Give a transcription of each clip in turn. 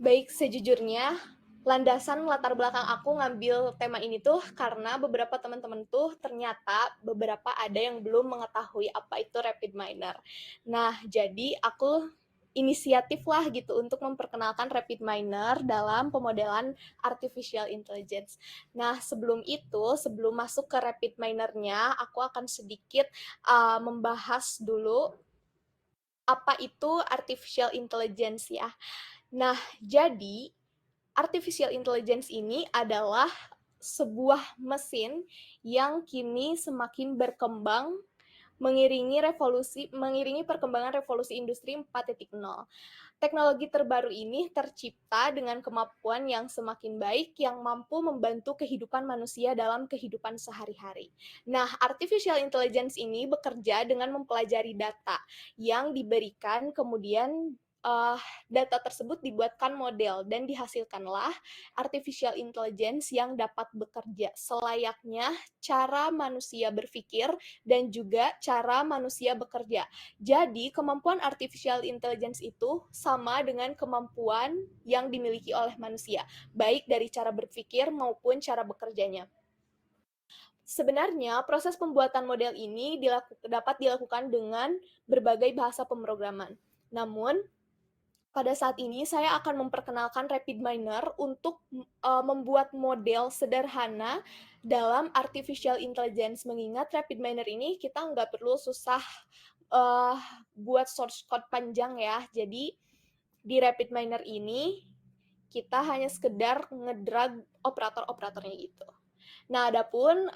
Baik, sejujurnya landasan latar belakang aku ngambil tema ini tuh karena beberapa teman-teman tuh ternyata beberapa ada yang belum mengetahui apa itu rapid miner. Nah, jadi aku inisiatif lah gitu untuk memperkenalkan rapid miner dalam pemodelan artificial intelligence. Nah, sebelum itu, sebelum masuk ke rapid minernya, aku akan sedikit membahas dulu apa itu artificial intelligence ya. Nah, jadi artificial intelligence ini adalah sebuah mesin yang kini semakin berkembang mengiringi perkembangan revolusi industri 4.0. Teknologi terbaru ini tercipta dengan kemampuan yang semakin baik yang mampu membantu kehidupan manusia dalam kehidupan sehari-hari. Nah, artificial intelligence ini bekerja dengan mempelajari data yang diberikan, kemudian data tersebut dibuatkan model dan dihasilkanlah artificial intelligence yang dapat bekerja selayaknya cara manusia berpikir dan juga cara manusia bekerja. Jadi, kemampuan artificial intelligence itu sama dengan kemampuan yang dimiliki oleh manusia, baik dari cara berpikir maupun cara bekerjanya. Sebenarnya, proses pembuatan model ini dapat dilakukan dengan berbagai bahasa pemrograman. Namun, pada saat ini saya akan memperkenalkan RapidMiner untuk membuat model sederhana dalam artificial intelligence. Mengingat RapidMiner ini kita nggak perlu susah uh, buat source code panjang ya. Jadi di RapidMiner ini kita hanya sekedar ngedrag operator-operatornya gitu. Nah, adapun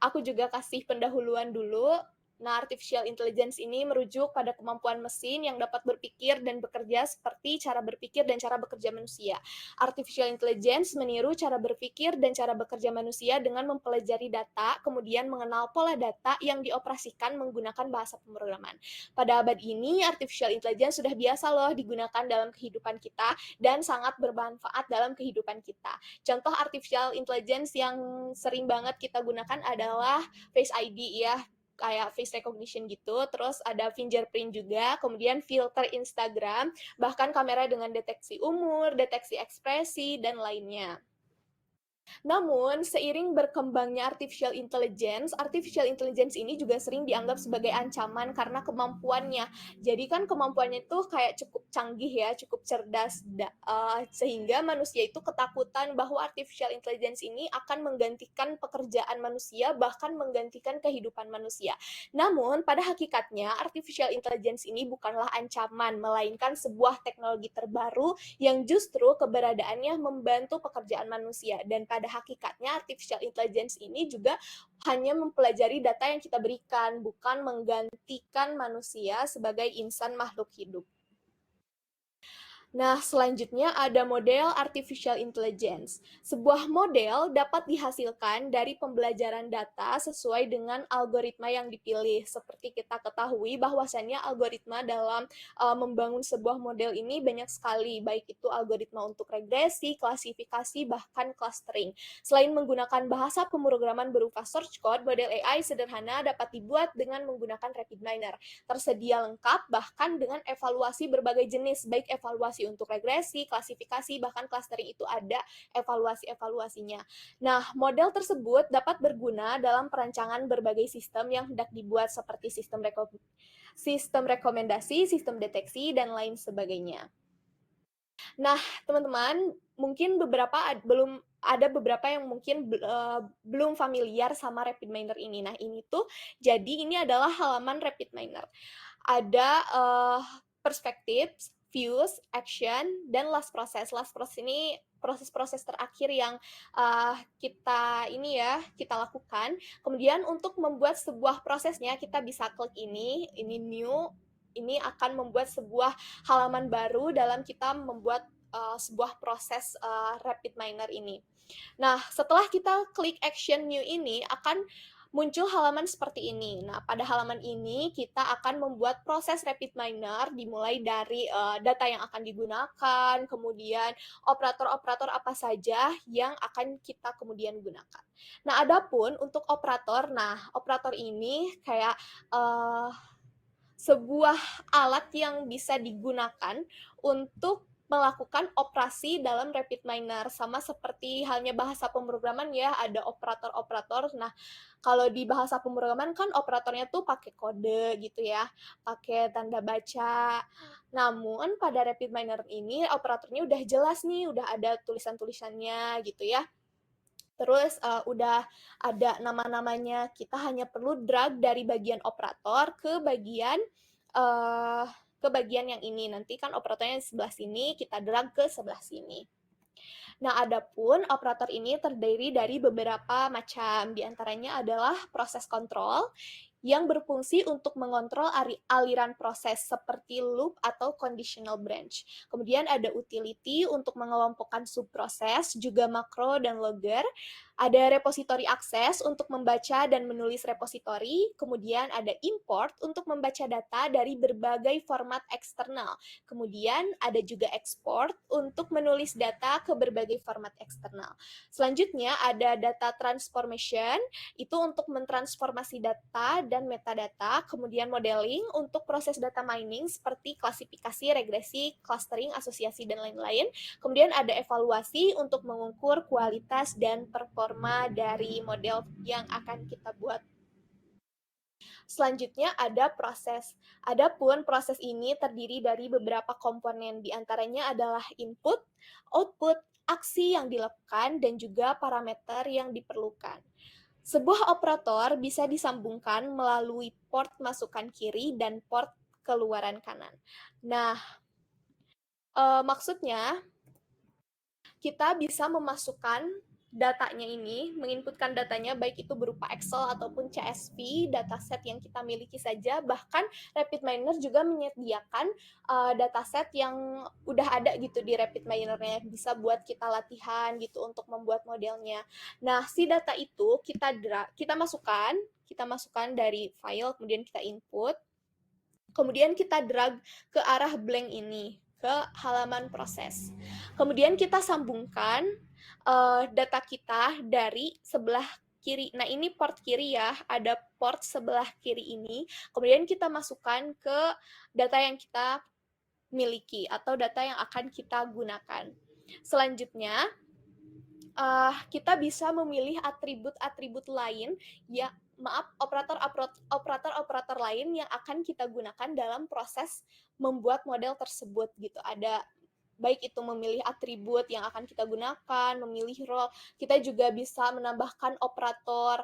aku juga kasih pendahuluan dulu. Nah, artificial intelligence ini merujuk pada kemampuan mesin yang dapat berpikir dan bekerja seperti cara berpikir dan cara bekerja manusia. Artificial intelligence meniru cara berpikir dan cara bekerja manusia dengan mempelajari data, kemudian mengenal pola data yang dioperasikan menggunakan bahasa pemrograman. Pada abad ini, artificial intelligence sudah biasa loh digunakan dalam kehidupan kita dan sangat bermanfaat dalam kehidupan kita. Contoh artificial intelligence yang sering banget kita gunakan adalah Face ID ya, kayak face recognition gitu, terus ada fingerprint juga, kemudian filter Instagram, bahkan kamera dengan deteksi umur, deteksi ekspresi, dan lainnya. Namun, seiring berkembangnya artificial intelligence ini juga sering dianggap sebagai ancaman karena kemampuannya. Jadi kan kemampuannya itu kayak cukup canggih ya, cukup cerdas, sehingga manusia itu ketakutan bahwa artificial intelligence ini akan menggantikan pekerjaan manusia, bahkan menggantikan kehidupan manusia. Namun, pada hakikatnya, artificial intelligence ini bukanlah ancaman, melainkan sebuah teknologi terbaru yang justru keberadaannya membantu pekerjaan manusia. Dan pada hakikatnya artificial intelligence ini juga hanya mempelajari data yang kita berikan, bukan menggantikan manusia sebagai insan makhluk hidup. Nah, selanjutnya ada model artificial intelligence. Sebuah model dapat dihasilkan dari pembelajaran data sesuai dengan algoritma yang dipilih. Seperti kita ketahui bahwasannya algoritma dalam membangun sebuah model ini banyak sekali, baik itu algoritma untuk regresi, klasifikasi, bahkan clustering. Selain menggunakan bahasa pemrograman berupa source code, model AI sederhana dapat dibuat dengan menggunakan RapidMiner. Tersedia lengkap bahkan dengan evaluasi berbagai jenis, baik evaluasi untuk regresi, klasifikasi, bahkan clustering itu ada evaluasi-evaluasinya. Nah, model tersebut dapat berguna dalam perancangan berbagai sistem yang hendak dibuat seperti sistem rekomendasi, sistem deteksi, dan lain sebagainya. Nah, teman-teman, mungkin ada beberapa yang mungkin belum familiar sama RapidMiner ini. Nah, ini adalah halaman RapidMiner. Ada perspektif, views, action, dan last process. Last process ini proses-proses terakhir yang kita lakukan. Kemudian untuk membuat sebuah prosesnya, kita bisa klik ini new. Ini akan membuat sebuah halaman baru dalam kita membuat sebuah proses RapidMiner ini. Nah, setelah kita klik action new ini, akan muncul halaman seperti ini. Nah, pada halaman ini kita akan membuat proses RapidMiner dimulai dari data yang akan digunakan, kemudian operator-operator apa saja yang akan kita kemudian gunakan. Nah, adapun untuk operator ini kayak sebuah alat yang bisa digunakan untuk melakukan operasi dalam RapidMiner, sama seperti halnya bahasa pemrograman ya, ada operator-operator. Nah, kalau di bahasa pemrograman kan operatornya tuh pakai kode gitu ya, pakai tanda baca. Namun pada RapidMiner ini operatornya udah jelas nih, udah ada tulisan-tulisannya gitu ya. Terus udah ada nama-namanya, kita hanya perlu drag dari bagian operator uh, ke bagian yang ini. Nanti kan operatornya di sebelah sini, kita drag ke sebelah sini. Nah, adapun operator ini terdiri dari beberapa macam, diantaranya adalah proses kontrol, yang berfungsi untuk mengontrol aliran proses seperti loop atau conditional branch. Kemudian ada utility untuk mengelompokkan subproses, juga makro dan logger. Ada repository access untuk membaca dan menulis repository. Kemudian ada import untuk membaca data dari berbagai format eksternal. Kemudian ada juga export untuk menulis data ke berbagai format eksternal. Selanjutnya ada data transformation, itu untuk mentransformasi data dan metadata, kemudian modeling untuk proses data mining seperti klasifikasi, regresi, clustering, asosiasi, dan lain-lain. Kemudian ada evaluasi untuk mengukur kualitas dan performa dari model yang akan kita buat. Selanjutnya ada proses. Adapun proses ini terdiri dari beberapa komponen, diantaranya adalah input, output, aksi yang dilakukan, dan juga parameter yang diperlukan. Sebuah operator bisa disambungkan melalui port masukan kiri dan port keluaran kanan. Nah, maksudnya kita bisa memasukkan datanya ini, menginputkan datanya baik itu berupa Excel ataupun CSV, dataset yang kita miliki saja. Bahkan RapidMiner juga menyediakan dataset yang udah ada gitu di RapidMiner-nya, bisa buat kita latihan gitu untuk membuat modelnya. Nah, si data itu kita masukkan dari file, kemudian kita input, kemudian kita drag ke arah blank ini, ke halaman proses. Kemudian kita sambungkan data kita dari sebelah kiri. Nah, ini port kiri ya, ada port sebelah kiri ini. Kemudian kita masukkan ke data yang kita miliki atau data yang akan kita gunakan. Selanjutnya, kita bisa memilih atribut-atribut lain ya, operator-operator lain yang akan kita gunakan dalam proses membuat model tersebut gitu. Ada baik itu memilih atribut yang akan kita gunakan, memilih role. Kita juga bisa menambahkan operator,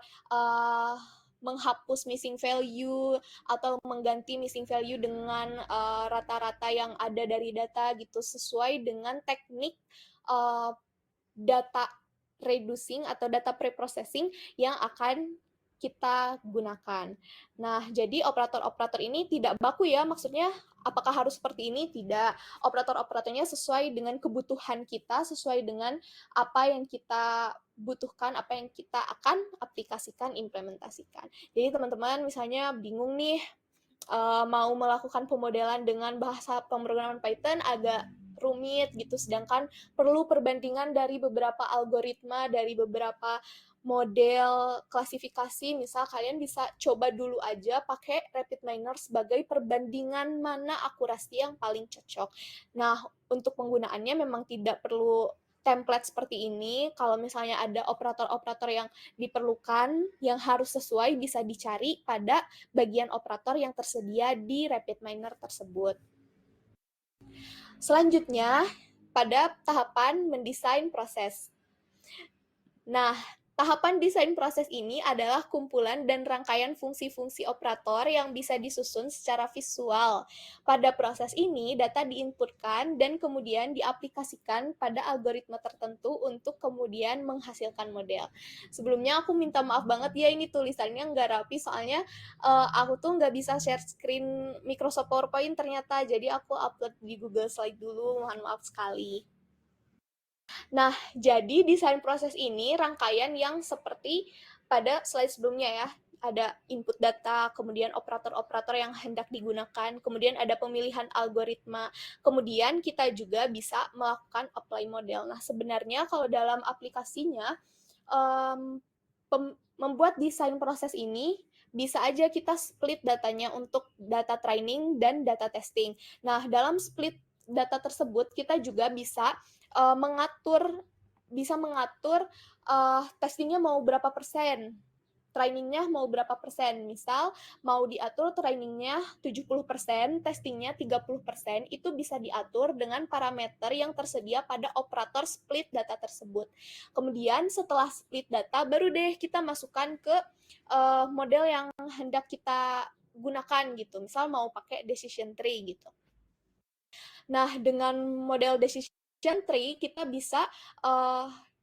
menghapus missing value atau mengganti missing value dengan rata-rata yang ada dari data gitu, sesuai dengan teknik data reducing atau data preprocessing yang akan kita gunakan. Nah, jadi operator-operator ini tidak baku ya, maksudnya apakah harus seperti ini? Tidak. Operator-operatornya sesuai dengan kebutuhan kita, sesuai dengan apa yang kita butuhkan, apa yang kita akan aplikasikan, implementasikan. Jadi teman-teman misalnya bingung nih, mau melakukan pemodelan dengan bahasa pemrograman Python agak rumit gitu, sedangkan perlu perbandingan dari beberapa algoritma, dari beberapa model klasifikasi. Misal kalian bisa coba dulu aja pakai RapidMiner sebagai perbandingan mana akurasi yang paling cocok. Nah, untuk penggunaannya memang tidak perlu template seperti ini. Kalau misalnya ada operator-operator yang diperlukan, yang harus sesuai, bisa dicari pada bagian operator yang tersedia di RapidMiner tersebut. Selanjutnya, pada tahapan mendesain proses. Nah, tahapan desain proses ini adalah kumpulan dan rangkaian fungsi-fungsi operator yang bisa disusun secara visual. Pada proses ini, data diinputkan dan kemudian diaplikasikan pada algoritma tertentu untuk kemudian menghasilkan model. Sebelumnya aku minta maaf banget ya, ini tulisannya nggak rapi, soalnya aku tuh nggak bisa share screen Microsoft PowerPoint ternyata, jadi aku upload di Google Slide dulu, mohon maaf sekali. Nah, jadi desain proses ini rangkaian yang seperti pada slide sebelumnya ya. Ada input data, kemudian operator-operator yang hendak digunakan, kemudian ada pemilihan algoritma, kemudian kita juga bisa melakukan apply model. Nah, sebenarnya kalau dalam aplikasinya, membuat desain proses ini bisa aja kita split datanya untuk data training dan data testing. Nah, dalam split data tersebut, kita juga bisa mengatur testingnya mau berapa persen, trainingnya mau berapa persen. Misal mau diatur trainingnya 70%, testingnya 30%, itu bisa diatur dengan parameter yang tersedia pada operator split data tersebut. Kemudian setelah split data, baru deh kita masukkan ke model yang hendak kita gunakan gitu. Misal mau pakai decision tree gitu. Nah, dengan model decision tree kita bisa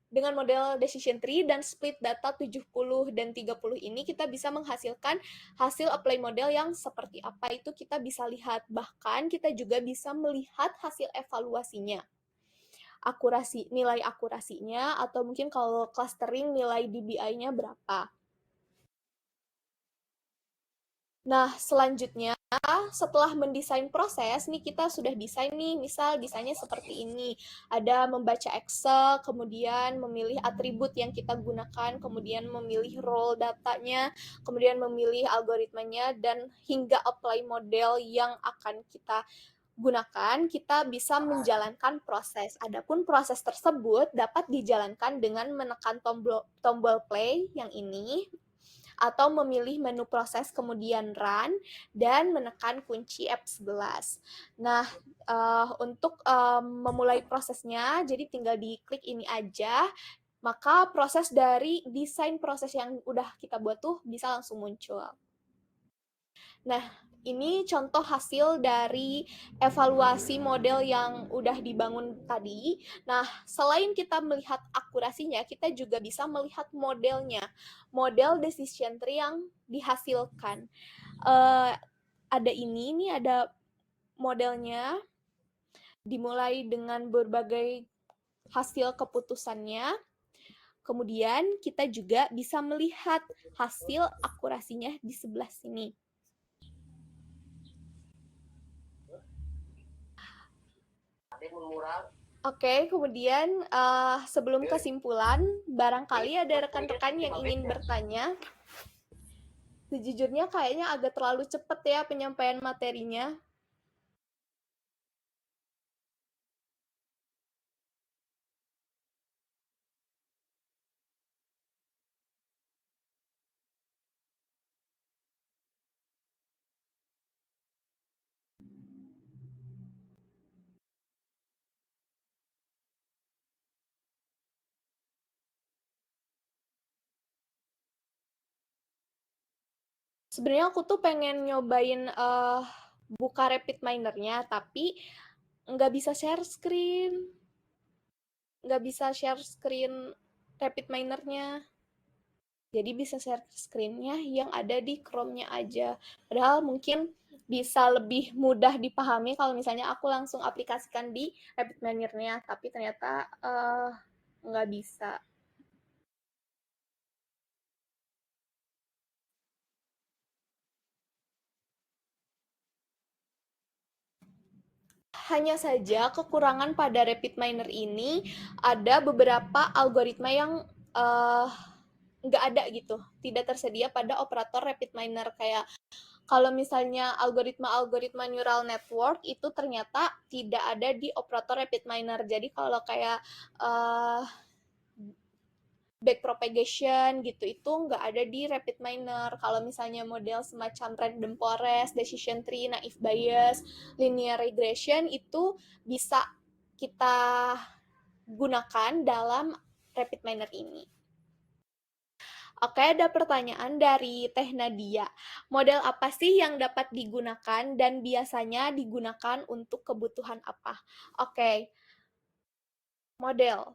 dengan model decision tree dan split data 70 dan 30 ini kita bisa menghasilkan hasil apply model yang seperti apa itu kita bisa lihat. Bahkan kita juga bisa melihat hasil evaluasinya. Nilai akurasinya, atau mungkin kalau clustering nilai DBI-nya berapa. Nah, selanjutnya setelah mendesain proses, nih kita sudah desain nih, misal desainnya seperti ini. Ada membaca Excel, kemudian memilih atribut yang kita gunakan, kemudian memilih role datanya, kemudian memilih algoritmanya, dan hingga apply model yang akan kita gunakan, kita bisa menjalankan proses. Adapun proses tersebut dapat dijalankan dengan menekan tombol play yang ini, atau memilih menu proses kemudian run dan menekan kunci F11. Nah, untuk memulai prosesnya, jadi tinggal diklik ini aja, maka proses dari desain proses yang udah kita buat tuh bisa langsung muncul. Nah, ini contoh hasil dari evaluasi model yang udah dibangun tadi. Nah, selain kita melihat akurasinya, kita juga bisa melihat modelnya, model decision tree yang dihasilkan. Ada modelnya, dimulai dengan berbagai hasil keputusannya. Kemudian kita juga bisa melihat hasil akurasinya di sebelah sini. Oke, kemudian sebelum kesimpulan, barangkali ada rekan-rekan yang ingin bertanya. Sejujurnya kayaknya agak terlalu cepat ya penyampaian materinya. Sebenarnya aku tuh pengen nyobain buka RapidMiner-nya, tapi nggak bisa share screen. Nggak bisa share screen RapidMiner-nya. Jadi bisa share screen-nya yang ada di Chrome-nya aja. Padahal mungkin bisa lebih mudah dipahami kalau misalnya aku langsung aplikasikan di RapidMiner-nya, tapi ternyata nggak bisa. Hanya saja kekurangan pada RapidMiner ini ada beberapa algoritma yang nggak ada gitu, tidak tersedia pada operator RapidMiner. Kayak kalau misalnya algoritma neural network itu ternyata tidak ada di operator RapidMiner. Jadi kalau kayak backpropagation gitu itu nggak ada di RapidMiner. Kalau misalnya model semacam random forest, decision tree, naive Bayes, linear regression itu bisa kita gunakan dalam RapidMiner ini. Oke, ada pertanyaan dari Teh Nadia. Model apa sih yang dapat digunakan dan biasanya digunakan untuk kebutuhan apa? Oke, model.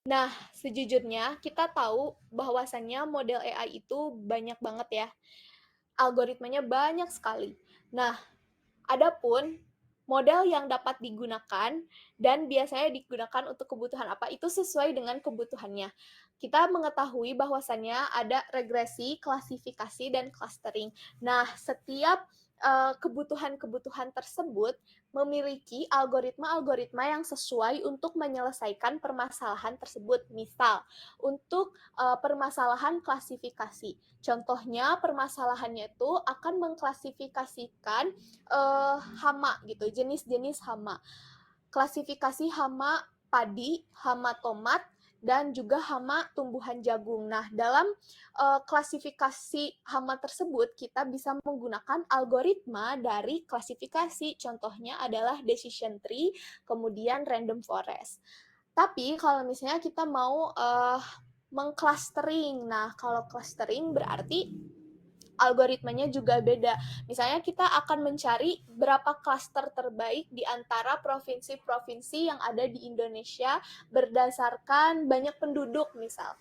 Nah, sejujurnya kita tahu bahwasannya model AI itu banyak banget ya. Algoritmanya banyak sekali. Nah, adapun model yang dapat digunakan dan biasanya digunakan untuk kebutuhan apa itu sesuai dengan kebutuhannya. kita mengetahui bahwasannya ada regresi, klasifikasi, dan clustering. Nah, setiap kebutuhan-kebutuhan tersebut memiliki algoritma-algoritma yang sesuai untuk menyelesaikan permasalahan tersebut. Misal, untuk permasalahan klasifikasi. Contohnya, permasalahannya itu akan mengklasifikasikan hama gitu, jenis-jenis hama. Klasifikasi hama padi, hama tomat, dan juga hama tumbuhan jagung. Nah, dalam klasifikasi hama tersebut, kita bisa menggunakan algoritma dari klasifikasi. Contohnya adalah decision tree, kemudian random forest. Tapi kalau misalnya kita mau mengclustering, nah kalau clustering berarti algoritmanya juga beda. Misalnya kita akan mencari berapa klaster terbaik di antara provinsi-provinsi yang ada di Indonesia berdasarkan banyak penduduk misal.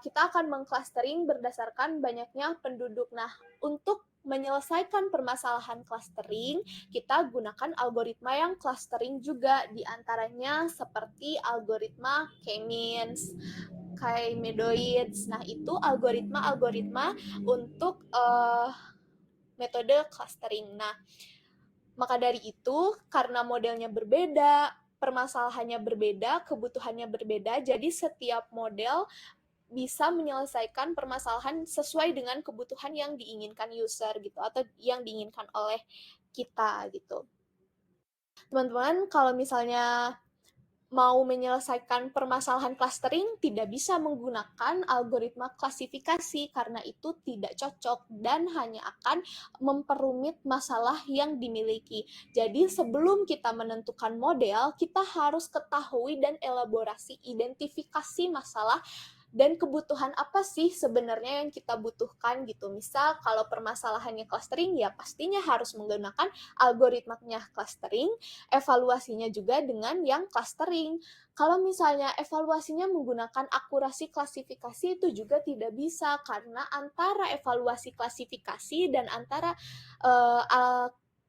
Kita akan mengclustering berdasarkan banyaknya penduduk. Nah, untuk menyelesaikan permasalahan clustering, kita gunakan algoritma yang clustering juga, di antaranya seperti algoritma K-means, K-medoids. Nah, itu algoritma-algoritma untuk metode clustering. Nah, maka dari itu, karena modelnya berbeda, permasalahannya berbeda, kebutuhannya berbeda, jadi setiap model bisa menyelesaikan permasalahan sesuai dengan kebutuhan yang diinginkan user gitu, atau yang diinginkan oleh kita gitu. Teman-teman, kalau misalnya mau menyelesaikan permasalahan clustering, tidak bisa menggunakan algoritma klasifikasi karena itu tidak cocok dan hanya akan memperumit masalah yang dimiliki. Jadi sebelum kita menentukan model, kita harus ketahui dan elaborasi identifikasi masalah dan kebutuhan apa sih sebenarnya yang kita butuhkan gitu. Misal kalau permasalahannya clustering, ya pastinya harus menggunakan algoritmanya clustering, evaluasinya juga dengan yang clustering. Kalau misalnya evaluasinya menggunakan akurasi klasifikasi, itu juga tidak bisa karena antara evaluasi klasifikasi dan antara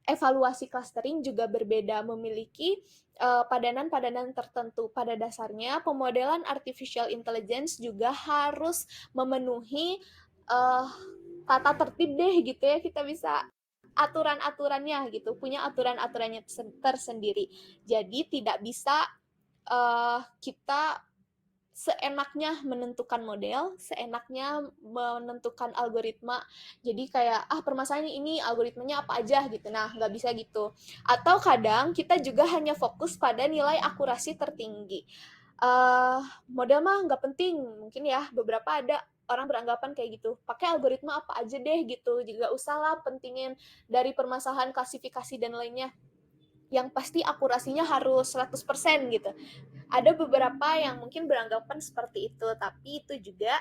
evaluasi clustering juga berbeda, memiliki padanan-padanan tertentu. Pada dasarnya, pemodelan artificial intelligence juga harus memenuhi tata tertib deh gitu ya, kita bisa aturan-aturannya gitu, punya aturan-aturannya tersendiri. Jadi tidak bisa kita seenaknya menentukan model, seenaknya menentukan algoritma. Jadi kayak, permasalahannya ini, algoritmanya apa aja gitu. Nah, nggak bisa gitu. Atau kadang kita juga hanya fokus pada nilai akurasi tertinggi. Model mah nggak penting, mungkin ya beberapa ada orang beranggapan kayak gitu. Pakai algoritma apa aja deh gitu, juga usahlah pentingin dari permasalahan klasifikasi dan lainnya. Yang pasti akurasinya harus 100% gitu. Ada beberapa yang mungkin beranggapan seperti itu, tapi itu juga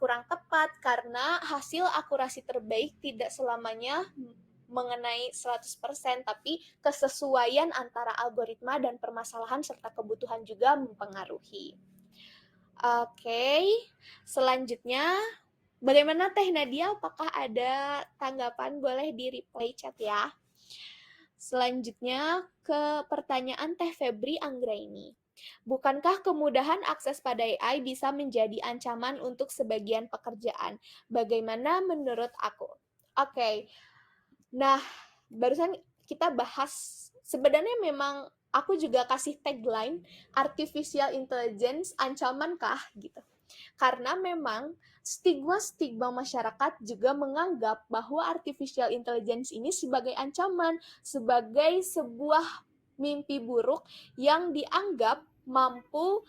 kurang tepat karena hasil akurasi terbaik tidak selamanya mengenai 100%, tapi kesesuaian antara algoritma dan permasalahan serta kebutuhan juga mempengaruhi. Oke, selanjutnya bagaimana Teh Nadia? Apakah ada tanggapan? Boleh di-reply chat ya. Selanjutnya ke pertanyaan Teh Febri Anggraini. Bukankah kemudahan akses pada AI bisa menjadi ancaman untuk sebagian pekerjaan? Bagaimana menurut aku? Oke. Nah, barusan kita bahas, sebenarnya memang aku juga kasih tagline artificial intelligence ancaman kah gitu. Karena memang stigma-stigma masyarakat juga menganggap bahwa artificial intelligence ini sebagai ancaman, sebagai sebuah mimpi buruk yang dianggap mampu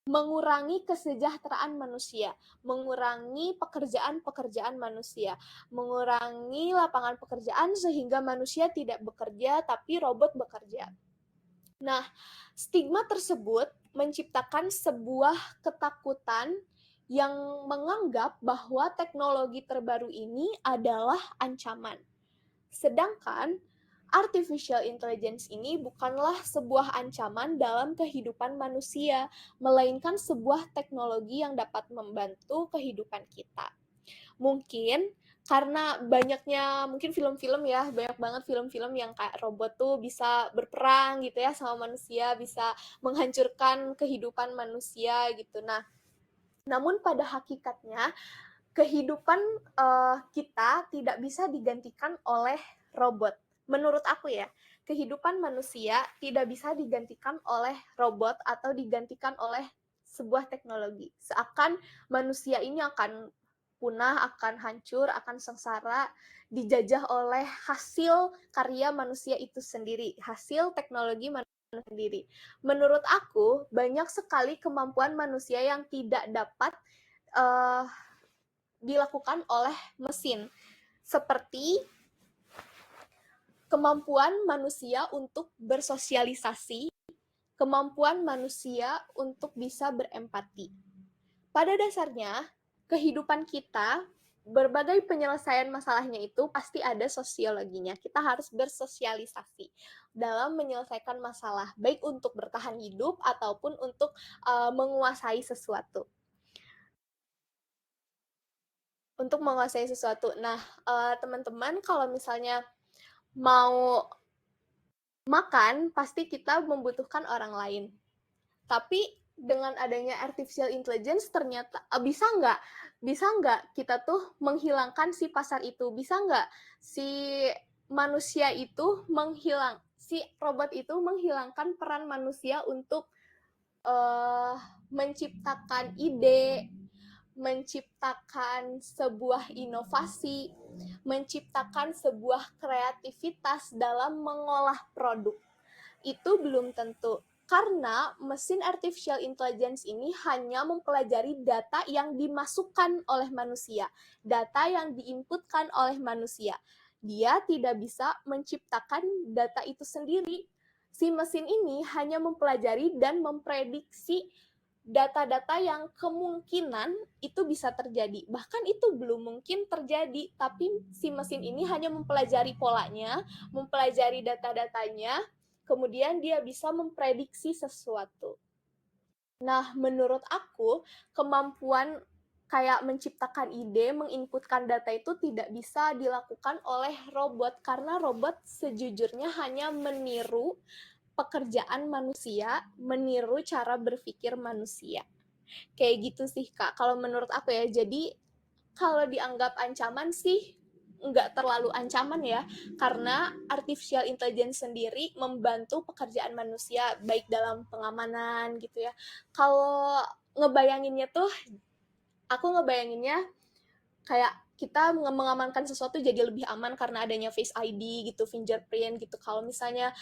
mengurangi kesejahteraan manusia, mengurangi pekerjaan-pekerjaan manusia, mengurangi lapangan pekerjaan sehingga manusia tidak bekerja tapi robot bekerja. Nah, stigma tersebut menciptakan sebuah ketakutan yang menganggap bahwa teknologi terbaru ini adalah ancaman. Sedangkan artificial intelligence ini bukanlah sebuah ancaman dalam kehidupan manusia, melainkan sebuah teknologi yang dapat membantu kehidupan kita. Mungkin karena banyaknya mungkin film-film ya, banyak banget film-film yang kayak robot tuh bisa berperang gitu ya sama manusia, bisa menghancurkan kehidupan manusia gitu. Nah, namun pada hakikatnya kehidupan kita tidak bisa digantikan oleh robot. Menurut aku ya, kehidupan manusia tidak bisa digantikan oleh robot atau digantikan oleh sebuah teknologi. Seakan manusia ini akan punah, akan hancur, akan sengsara, dijajah oleh hasil karya manusia itu sendiri, hasil teknologi manusia sendiri. Menurut aku, banyak sekali kemampuan manusia yang tidak dapat uh, dilakukan oleh mesin, seperti kemampuan manusia untuk bersosialisasi, kemampuan manusia untuk bisa berempati. Pada dasarnya, kehidupan kita, berbagai penyelesaian masalahnya itu pasti ada sosiologinya. Kita harus bersosialisasi dalam menyelesaikan masalah, baik untuk bertahan hidup ataupun untuk menguasai sesuatu. Untuk menguasai sesuatu. Nah, teman-teman kalau misalnya mau makan, pasti kita membutuhkan orang lain. Tapi dengan adanya artificial intelligence ternyata bisa nggak kita tuh menghilangkan si pasar itu, bisa nggak si manusia itu si robot itu menghilangkan peran manusia untuk menciptakan ide, menciptakan sebuah inovasi, menciptakan sebuah kreativitas dalam mengolah produk. Itu belum tentu. Karena mesin artificial intelligence ini hanya mempelajari data yang dimasukkan oleh manusia, data yang diinputkan oleh manusia. Dia tidak bisa menciptakan data itu sendiri. Si mesin ini hanya mempelajari dan memprediksi data-data yang kemungkinan itu bisa terjadi. Bahkan itu belum mungkin terjadi, tapi si mesin ini hanya mempelajari polanya, mempelajari data-datanya, kemudian dia bisa memprediksi sesuatu. Nah, menurut aku, kemampuan kayak menciptakan ide, menginputkan data itu tidak bisa dilakukan oleh robot, karena robot sejujurnya hanya meniru pekerjaan manusia, meniru cara berpikir manusia. Kayak gitu sih, Kak. Kalau menurut aku ya, jadi kalau dianggap ancaman sih nggak terlalu ancaman ya, karena artificial intelligence sendiri membantu pekerjaan manusia, baik dalam pengamanan gitu ya. Kalau ngebayanginnya tuh, aku ngebayanginnya kayak kita mengamankan sesuatu jadi lebih aman karena adanya Face ID gitu, fingerprint gitu. Kalau misalnya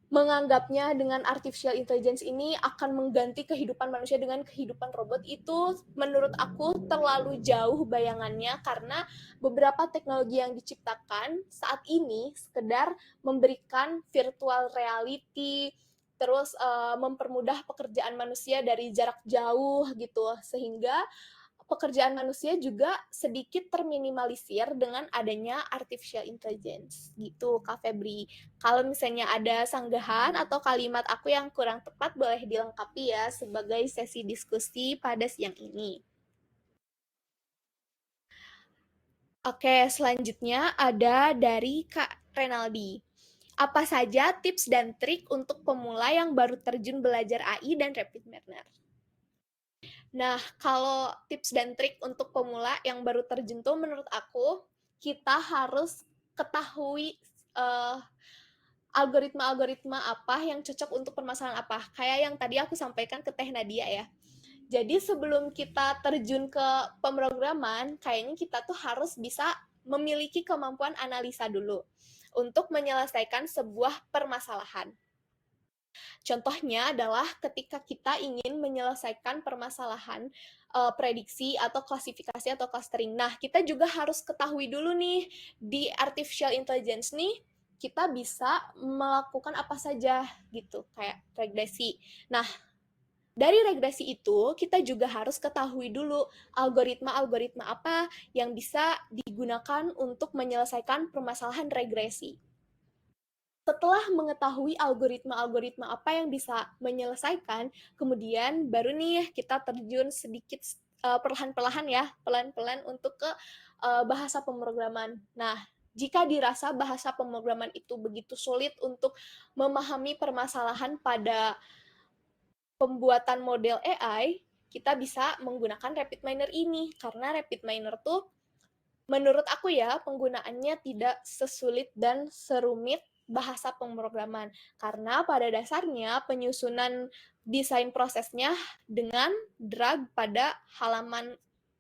menganggapnya dengan artificial intelligence ini akan mengganti kehidupan manusia dengan kehidupan robot, itu menurut aku terlalu jauh bayangannya, karena beberapa teknologi yang diciptakan saat ini sekedar memberikan virtual reality, terus mempermudah pekerjaan manusia dari jarak jauh gitu, sehingga pekerjaan manusia juga sedikit terminimalisir dengan adanya artificial intelligence gitu, Kak Febri. Kalau misalnya ada sanggahan atau kalimat aku yang kurang tepat, boleh dilengkapi ya sebagai sesi diskusi pada siang ini. Oke, selanjutnya ada dari Kak Renaldi. Apa saja tips dan trik untuk pemula yang baru terjun belajar AI dan rapid learner? Nah, kalau tips dan trik untuk pemula yang baru terjun tuh menurut aku, kita harus ketahui uh, algoritma-algoritma apa yang cocok untuk permasalahan apa. Kayak yang tadi aku sampaikan ke Teh Nadia ya. Jadi sebelum kita terjun ke pemrograman, kayaknya kita tuh harus bisa memiliki kemampuan analisa dulu untuk menyelesaikan sebuah permasalahan. Contohnya adalah ketika kita ingin menyelesaikan permasalahan prediksi atau klasifikasi atau clustering. Nah, kita juga harus ketahui dulu nih di artificial intelligence nih kita bisa melakukan apa saja gitu, kayak regresi. Nah, dari regresi itu kita juga harus ketahui dulu algoritma-algoritma apa yang bisa digunakan untuk menyelesaikan permasalahan regresi. Setelah mengetahui algoritma-algoritma apa yang bisa menyelesaikan, kemudian baru nih kita terjun sedikit pelan-pelan untuk ke bahasa pemrograman. Nah, jika dirasa bahasa pemrograman itu begitu sulit untuk memahami permasalahan pada pembuatan model AI, kita bisa menggunakan RapidMiner ini. Karena RapidMiner tuh menurut aku ya, penggunaannya tidak sesulit dan serumit bahasa pemrograman. Karena pada dasarnya penyusunan desain prosesnya dengan drag pada halaman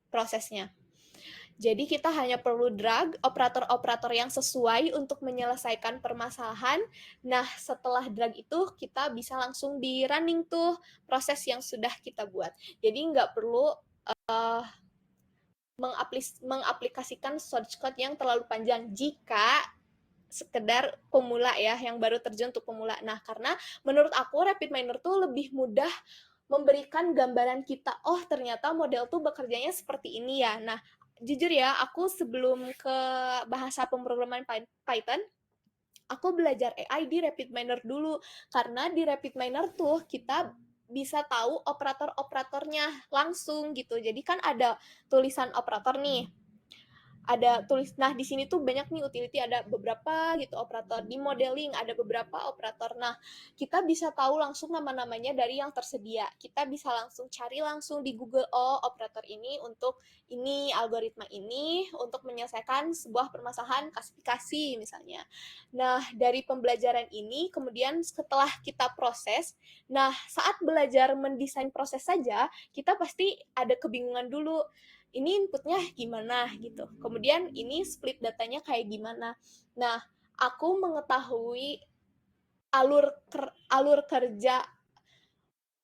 prosesnya. Jadi kita hanya perlu drag operator-operator yang sesuai untuk menyelesaikan permasalahan. Nah, setelah drag itu kita bisa langsung di running tuh proses yang sudah kita buat. Jadi nggak perlu mengaplikasikan source code yang terlalu panjang jika sekedar pemula ya, yang baru terjun untuk pemula. Nah, karena menurut aku RapidMiner tuh lebih mudah memberikan gambaran kita, oh ternyata model tuh bekerjanya seperti ini ya. Nah, jujur ya, aku sebelum ke bahasa pemrograman Python, aku belajar AI di RapidMiner dulu. Karena di RapidMiner tuh kita bisa tahu operator-operatornya langsung gitu. Jadi kan ada tulisan operator nih, ada tulis. Nah, di sini tuh banyak nih utility, ada beberapa gitu operator. Di modeling ada beberapa operator. Nah, kita bisa tahu langsung nama-namanya dari yang tersedia. Kita bisa langsung cari langsung di Google, oh operator ini untuk ini, algoritma ini untuk menyelesaikan sebuah permasalahan klasifikasi misalnya. Nah, dari pembelajaran ini kemudian setelah kita proses, nah saat belajar mendesain proses saja, kita pasti ada kebingungan dulu, ini inputnya gimana gitu. Kemudian ini split datanya kayak gimana. Nah, aku mengetahui alur kerja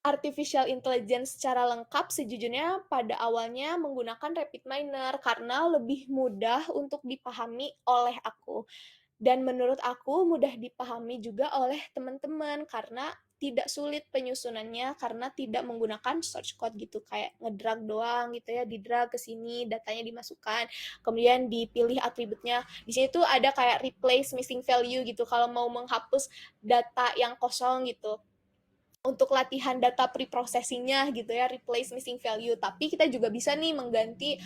artificial intelligence secara lengkap sejujurnya pada awalnya menggunakan RapidMiner karena lebih mudah untuk dipahami oleh aku. Dan menurut aku mudah dipahami juga oleh teman-teman karena tidak sulit penyusunannya karena tidak menggunakan source code gitu, kayak ngedrag doang gitu ya, didrag ke sini, datanya dimasukkan, kemudian dipilih atributnya. Di sini tuh ada kayak replace missing value gitu kalau mau menghapus data yang kosong gitu. Untuk latihan data pre-processingnya gitu ya, replace missing value. Tapi kita juga bisa nih mengganti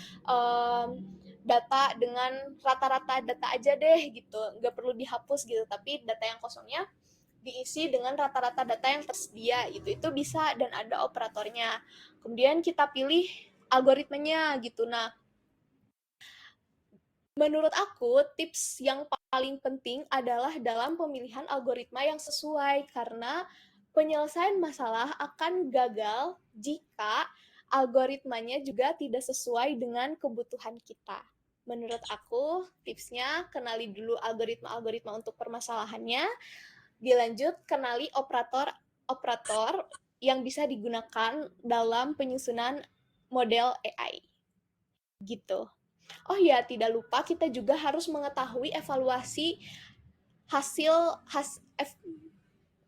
data dengan rata-rata data aja deh gitu, nggak perlu dihapus gitu, tapi data yang kosongnya diisi dengan rata-rata data yang tersedia gitu, itu bisa dan ada operatornya. Kemudian kita pilih algoritmanya gitu. Nah, menurut aku tips yang paling penting adalah dalam pemilihan algoritma yang sesuai karena penyelesaian masalah akan gagal jika algoritmanya juga tidak sesuai dengan kebutuhan kita. Menurut aku, tipsnya kenali dulu algoritma-algoritma untuk permasalahannya, dilanjut kenali operator-operator yang bisa digunakan dalam penyusunan model AI. Gitu. Oh ya, tidak lupa kita juga harus mengetahui evaluasi hasil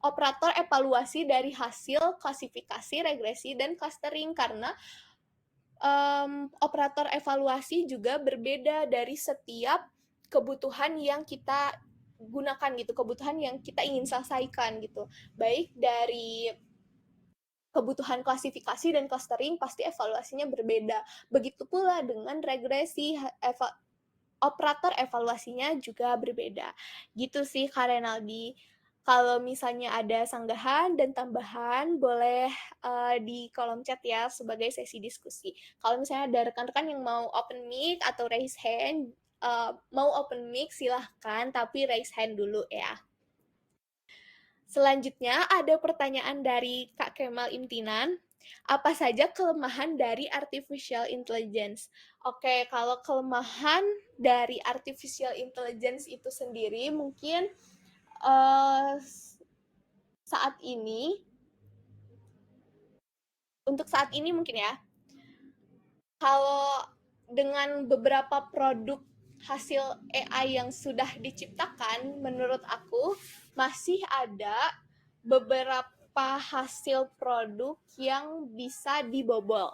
operator evaluasi dari hasil klasifikasi, regresi, dan clustering karena operator evaluasi juga berbeda dari setiap kebutuhan yang kita gunakan gitu, kebutuhan yang kita ingin selesaikan gitu. Baik dari kebutuhan klasifikasi dan clustering pasti evaluasinya berbeda. Begitu pula dengan regresi, operator evaluasinya juga berbeda. Gitu sih Kak Renaldi. Kalau misalnya ada sanggahan dan tambahan, boleh di kolom chat ya sebagai sesi diskusi. Kalau misalnya ada rekan-rekan yang mau open mic atau raise hand, mau open mic silahkan, tapi raise hand dulu ya. Selanjutnya ada pertanyaan dari Kak Kemal Imtinan. Apa saja kelemahan dari artificial intelligence? Oke, kalau kelemahan dari artificial intelligence itu sendiri mungkin saat ini, untuk saat ini mungkin ya, kalau dengan beberapa produk hasil AI yang sudah diciptakan, menurut aku masih ada beberapa hasil produk yang bisa dibobol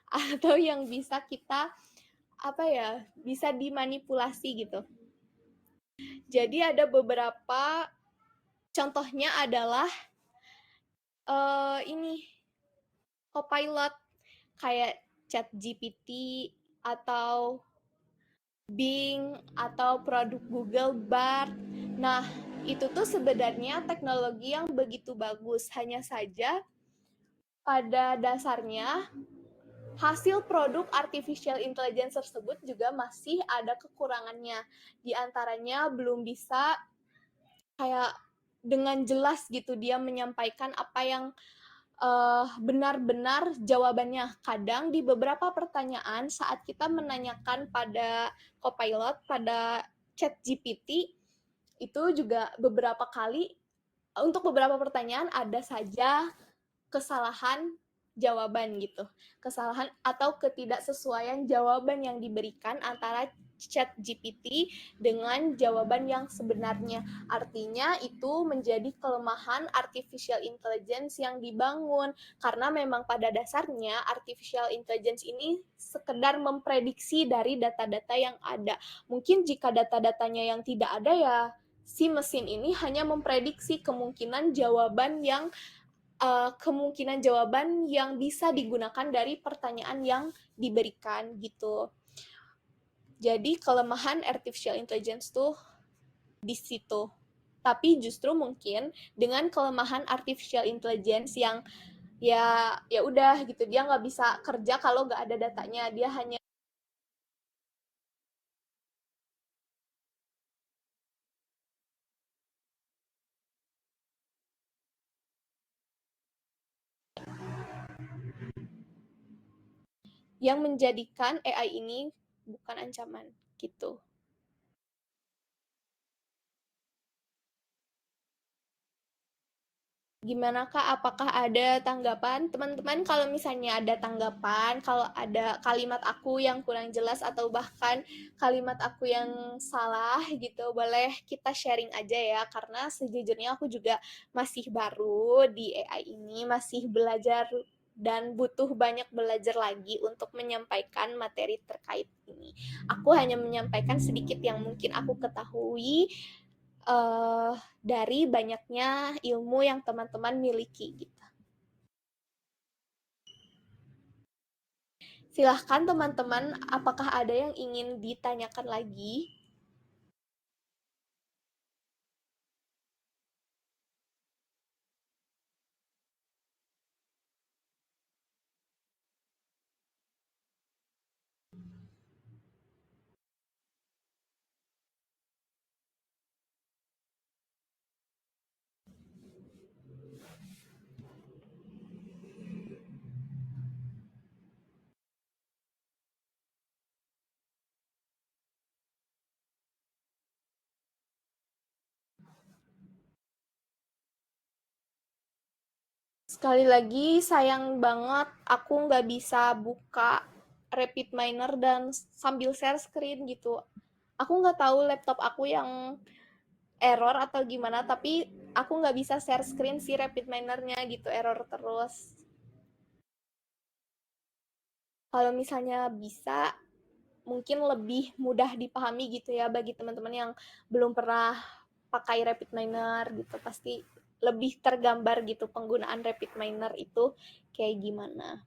atau yang bisa kita bisa dimanipulasi gitu. Jadi ada beberapa contohnya adalah ini Copilot. kayak ChatGPT atau Bing atau produk Google Bard. Nah, itu tuh sebenarnya teknologi yang begitu bagus. Hanya saja pada dasarnya hasil produk artificial intelligence tersebut juga masih ada kekurangannya. Di antaranya belum bisa kayak dengan jelas gitu dia menyampaikan apa yang benar-benar jawabannya. Kadang di beberapa pertanyaan saat kita menanyakan pada Copilot, pada ChatGPT, itu juga beberapa kali untuk beberapa pertanyaan ada saja kesalahan jawaban gitu. Kesalahan atau ketidaksesuaian jawaban yang diberikan antara chat GPT dengan jawaban yang sebenarnya. Artinya itu menjadi kelemahan artificial intelligence yang dibangun karena memang pada dasarnya artificial intelligence ini sekedar memprediksi dari data-data yang ada. Mungkin jika data-datanya yang tidak ada ya si mesin ini hanya memprediksi kemungkinan jawaban yang bisa digunakan dari pertanyaan yang diberikan gitu. Jadi kelemahan artificial intelligence tuh di situ. Tapi justru mungkin dengan kelemahan artificial intelligence yang ya udah gitu dia nggak bisa kerja kalau nggak ada datanya, dia hanya yang menjadikan AI ini bukan ancaman gitu. Gimana Kak? Apakah ada tanggapan? Teman-teman kalau misalnya ada tanggapan, kalau ada kalimat aku yang kurang jelas atau bahkan kalimat aku yang salah gitu, boleh kita sharing aja ya. Karena sejujurnya aku juga masih baru di AI ini, masih belajar dan butuh banyak belajar lagi untuk menyampaikan materi terkait ini. Aku hanya menyampaikan sedikit yang mungkin aku ketahui uh, dari banyaknya ilmu yang teman-teman miliki gitu. Silahkan teman-teman, apakah ada yang ingin ditanyakan lagi? Sekali lagi, sayang banget aku nggak bisa buka Rapid Miner dan sambil share screen gitu. Aku nggak tahu laptop aku yang error atau gimana, tapi aku nggak bisa share screen si Rapid Minernya gitu, error terus. Kalau misalnya bisa, mungkin lebih mudah dipahami gitu ya bagi teman-teman yang belum pernah pakai Rapid Miner gitu, pasti lebih tergambar gitu penggunaan Rapid Miner itu kayak gimana.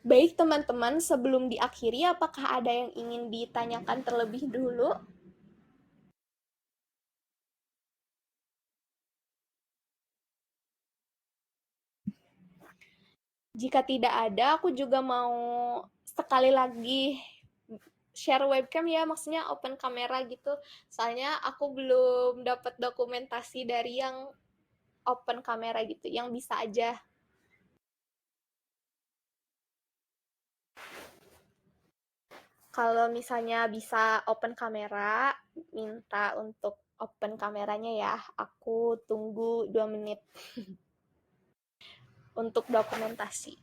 Baik teman-teman, sebelum diakhiri apakah ada yang ingin ditanyakan terlebih dulu? Jika tidak ada, aku juga mau sekali lagi share webcam ya, maksudnya open kamera gitu. Soalnya aku belum dapat dokumentasi dari yang open kamera gitu, yang bisa aja. Kalau misalnya bisa open kamera, minta untuk open kameranya ya. Aku tunggu 2 menit untuk dokumentasi.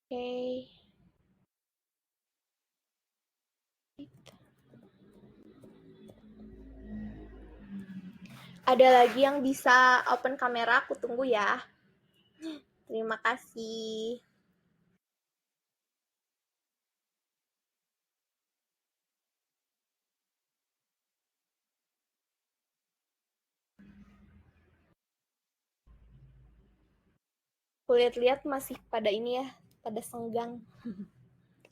Oke. Ada lagi yang bisa open kamera, aku tunggu ya. Terima kasih. Aku lihat-lihat masih pada ini ya, pada senggang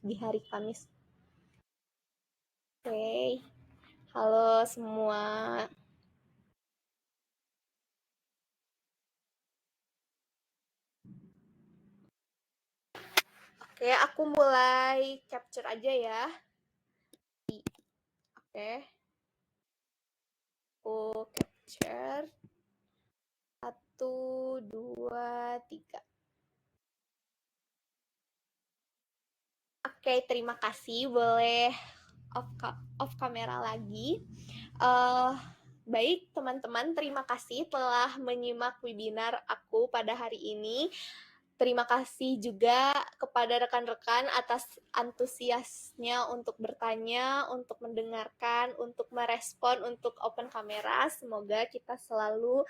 di hari Kamis. Oke. Halo semua. Oke, aku mulai capture aja ya. Oke. Aku capture. 1, 2, 3. Oke, terima kasih. Boleh off kamera lagi. Baik, teman-teman, terima kasih telah menyimak webinar aku pada hari ini. Terima kasih juga kepada rekan-rekan atas antusiasnya untuk bertanya, untuk mendengarkan, untuk merespon, untuk open kamera. Semoga kita selalu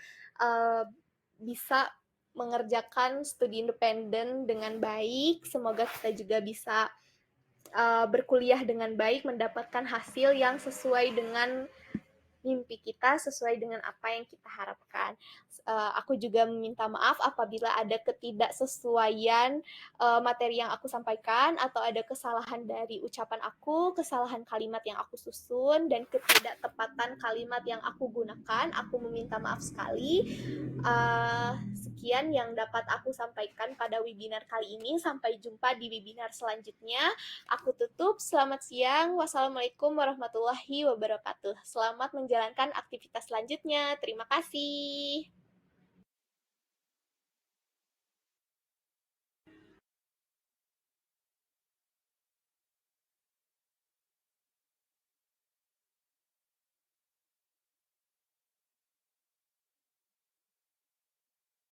bisa mengerjakan studi independen dengan baik. Semoga kita juga bisa berkuliah dengan baik, mendapatkan hasil yang sesuai dengan mimpi kita, sesuai dengan apa yang kita harapkan. Aku juga meminta maaf apabila ada ketidaksesuaian materi yang aku sampaikan, atau ada kesalahan dari ucapan aku, kesalahan kalimat yang aku susun, dan ketidaktepatan kalimat yang aku gunakan. Aku meminta maaf sekali. Sekian yang dapat aku sampaikan pada webinar kali ini. Sampai jumpa di webinar selanjutnya. Aku tutup. Selamat siang. Wassalamualaikum warahmatullahi wabarakatuh. Selamat menjalankan aktivitas selanjutnya. Terima kasih.